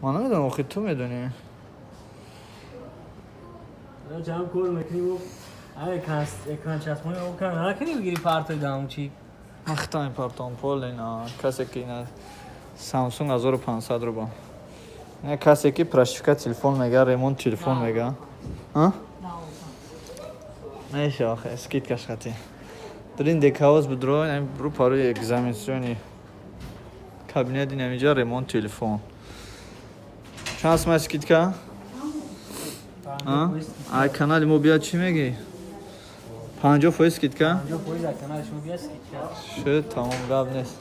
من نمیدونم آخه تو میدونی. جمع کل میکنی و اکران چسبونی او کنم هر کنی بگیری پارتای دامو چی؟ مختای پارتون پول اینا کسی که اینا سامسونگ 1500 رو با نه کسی که پراشفیکا تلفن میگه ریمونت تلفن میگه ها میشه آخه اسکیت کش خطی درین دکاوز بدرو این برو پاره اگزامیناسیونی کابینت این اینجا ریمونت تلفن چانس ما اسکیت که ای کانال مو بیا چی میگی 50 فویس اسکیت که 50 فویس کانالش مو بیا اسکیت شد تمام گاب نیست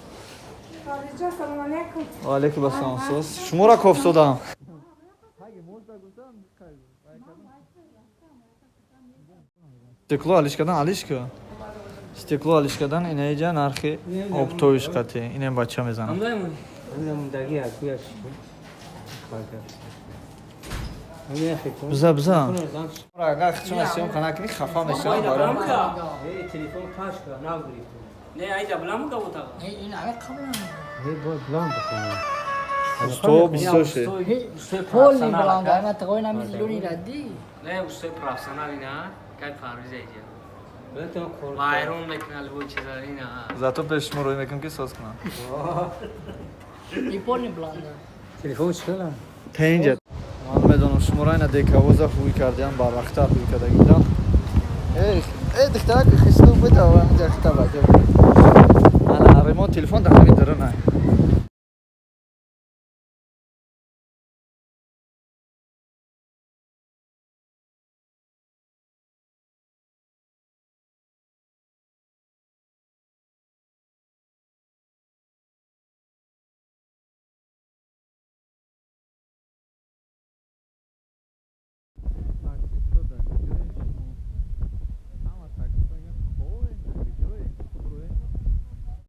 سلام علیکم. و علیکم السلام شما را کف دادم استقلال алишкадан استقلال алишкадан اینجا نرخی оптовиш قطعی اینم بچه میزنم همون دقیقه کویش بزا بزا اگر خچون اسیم کنه کنی خفا میشم بارم تلفن پاش کن ناو گرفت نه ایدا بلامو کا بوتا این علی قبلا. بود بلام بخونه استو بسوشه پول بلام دارم تقوی نمیزلونی ردی. نه اوستای پروفسیونال اینا کای فارویز ایجا بایرون میکنال بود چیزا اینا زاتو پیش روی میکنم که ساز کنم این پول بلام تلفن چیکار پنجت من میدونم شما را اینا دیکاوزا خوی کردیم با وقتا خوی کرده گیدم ای دختر که خیستو بوده و همینجا اختا باید من ریموت تلفن در همین داره نه